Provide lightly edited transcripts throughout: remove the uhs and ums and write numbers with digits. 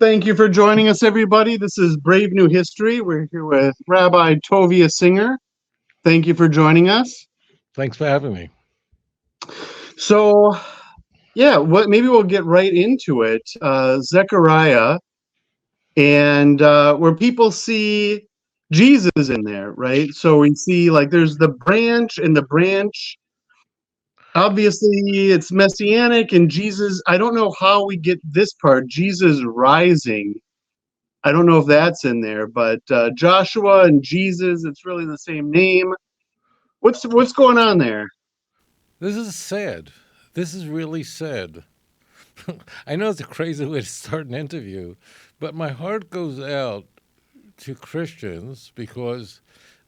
Thank you for joining us, everybody. This is Brave New History. We're here with Rabbi Tovia Singer. Thank you for joining us. Thanks for having me. So, maybe we'll get right into it. Zechariah, and where people see Jesus in there, right? So we see like there's the branch, and the branch, obviously, it's messianic, and Jesus. I don't know how we get this part, Jesus rising. I don't know if that's in there, but Joshua and Jesus, it's really the same name. What's going on there? This is sad. This is really sad. I know it's a crazy way to start an interview, but my heart goes out to Christians because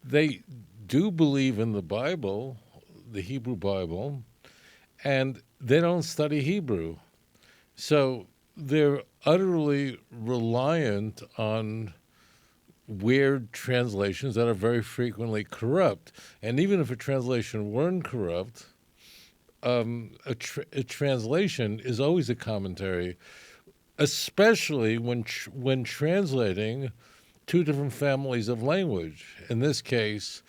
they do believe in the Bible, the Hebrew Bible, and they don't study Hebrew. So they're utterly reliant on weird translations that are very frequently corrupt. And even if a translation weren't corrupt, a translation is always a commentary, especially when translating two different families of language. In this case,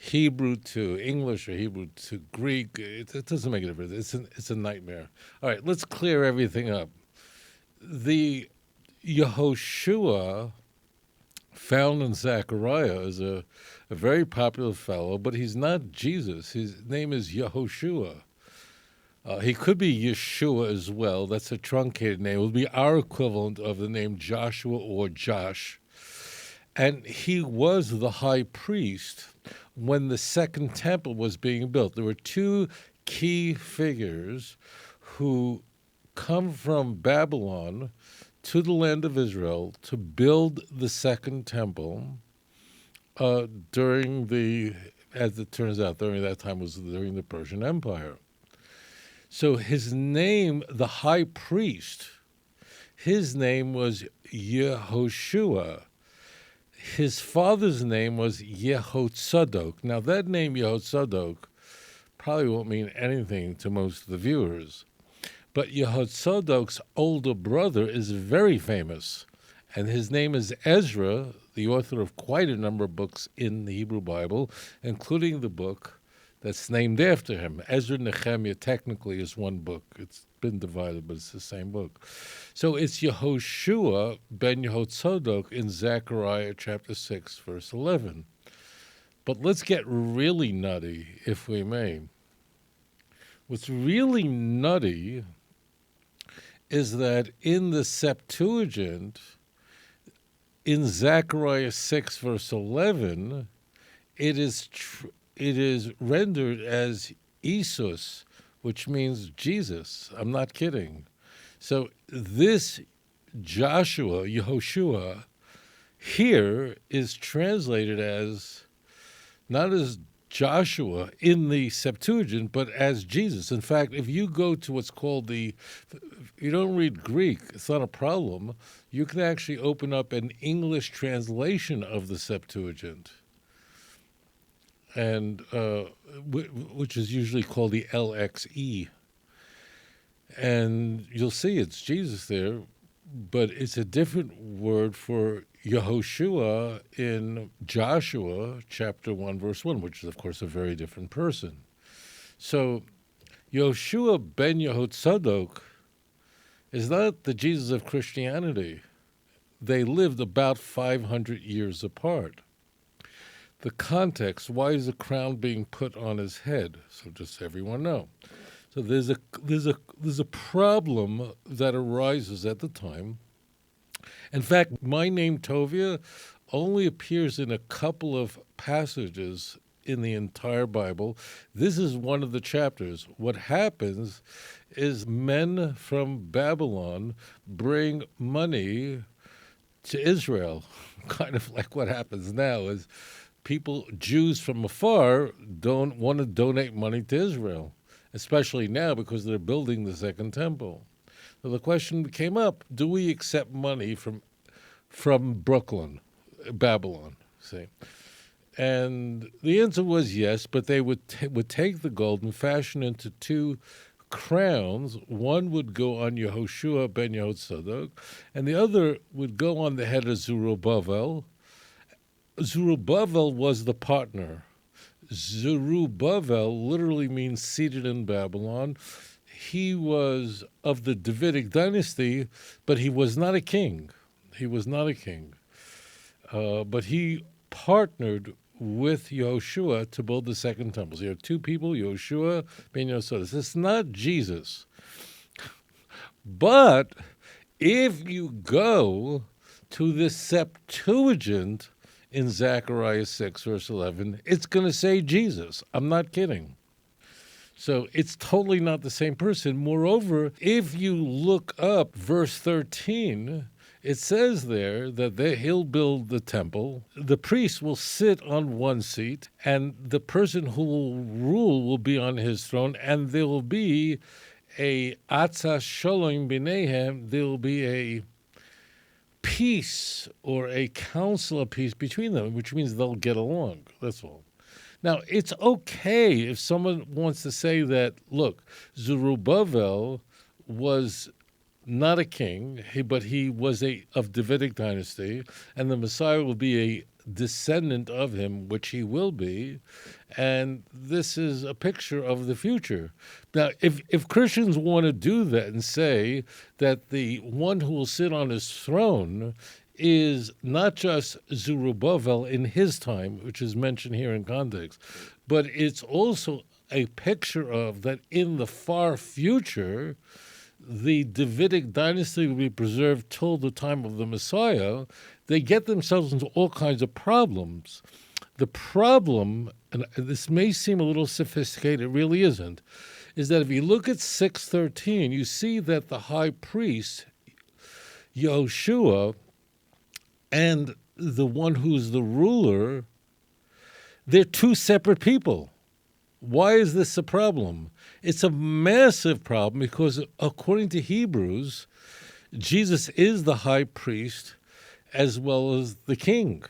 Hebrew to English or Hebrew to Greek. It doesn't make a difference. It's a nightmare. All right, let's clear everything up. The Yehoshua found in Zechariah is a very popular fellow, but he's not Jesus. His name is Yehoshua. He could be Yeshua as well. That's a truncated name. It would be our equivalent of the name Joshua or Josh. And he was the high priest when the second temple was being built. There were two key figures who come from Babylon to the land of Israel to build the second temple during the, as it turns out, during that time was during the Persian Empire. So his name, the high priest, his name was Yehoshua. His father's name was Yehotzadok. Now that name Yehotzadok probably won't mean anything to most of the viewers. But Yehotzadok's older brother is very famous, and his name is Ezra, the author of quite a number of books in the Hebrew Bible, including the book that's named after him. Ezra Nehemiah technically is one book. It's been divided, but it's the same book. So it's Yehoshua ben Yehotzadok in Zechariah chapter 6, verse 11. But let's get really nutty, if we may. What's really nutty is that in the Septuagint, in Zechariah 6, verse 11, it is rendered as Isus, which means Jesus. I'm not kidding. So this Joshua, Yehoshua, here is translated as, not as Joshua in the Septuagint, but as Jesus. In fact, if you go to what's called if you don't read Greek, it's not a problem. You can actually open up an English translation of the Septuagint, and which is usually called the LXE. And you'll see it's Jesus there, but it's a different word for Yehoshua in Joshua chapter 1, verse 1, which is, of course, a very different person. So Yehoshua ben Yehotzadok is not the Jesus of Christianity. They lived about 500 years apart. The context, why is the crown being put on his head? So just so everyone know. So there's a problem that arises at the time. In fact, my name Tovia only appears in a couple of passages in the entire Bible. This is one of the chapters. What happens is men from Babylon bring money to Israel, kind of like what happens now is Jews from afar don't want to donate money to Israel, especially now because they're building the second temple. So the question came up, do we accept money from Brooklyn, Babylon, see? And the answer was yes, but they would take the gold and fashion into two crowns. One would go on Yehoshua ben Yehotzadok, and the other would go on the head of Zerubbabel. Zerubbabel was the partner. Zerubbabel literally means seated in Babylon. He was of the Davidic dynasty, but he was not a king. He was not a king. But he partnered with Yehoshua to build the second temple. So you have two people, Yehoshua, Ben Yehoshua. It's not Jesus. But if you go to the Septuagint in Zechariah 6, verse 11, it's going to say Jesus. I'm not kidding. So it's totally not the same person. Moreover, if you look up verse 13, it says there that he'll build the temple. The priest will sit on one seat, and the person who will rule will be on his throne, and there will be a atzah shalom binehem. There will be a peace or a council of peace between them, which means they'll get along. That's all. Now, it's okay if someone wants to say that, look, Zerubbabel was not a king, but he was of Davidic dynasty, and the Messiah will be a descendant of him, which he will be, and this is a picture of the future. Now, if Christians want to do that and say that the one who will sit on his throne is not just Zerubbabel in his time, which is mentioned here in context, but it's also a picture of that in the far future, the Davidic dynasty will be preserved till the time of the Messiah. They get themselves into all kinds of problems. The problem, and this may seem a little sophisticated, it really isn't, is that if you look at 6:13, you see that the high priest, Yehoshua, and the one who's the ruler, they're two separate people. Why is this a problem? It's a massive problem because according to Hebrews, Jesus is the high priest as well as the king.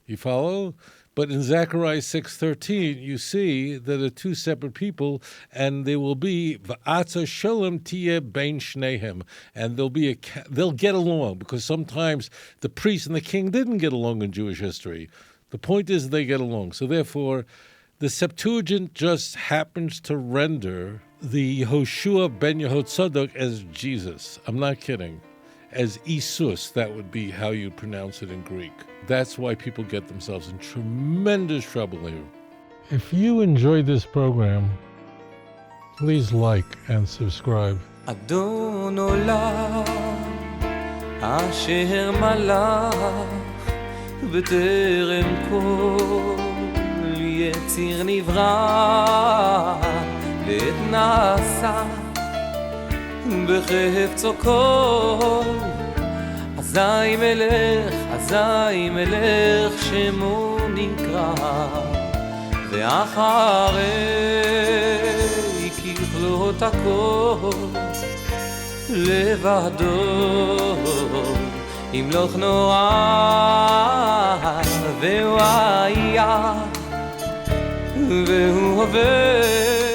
You follow? But in Zechariah 6:13, you see that they're two separate people, and there will be v'atzah shalom tiyeh bein shnehem, and they'll get along, because sometimes the priest and the king didn't get along in Jewish history. The point is they get along. So therefore, the Septuagint just happens to render the Yehoshua ben Yehotzadok as Jesus. I'm not kidding. As Isus, that would be how you pronounce it in Greek. That's why people get themselves in tremendous trouble here. If you enjoyed this program, please like and subscribe. אדון עולם אשר מלך בטרם כל יציר נברא עת נעשה בחפצו כל אזי מלך שמו נקרא ואחרי ככלות הכל לבדו ימלוך נורא והוא היה והוא הווה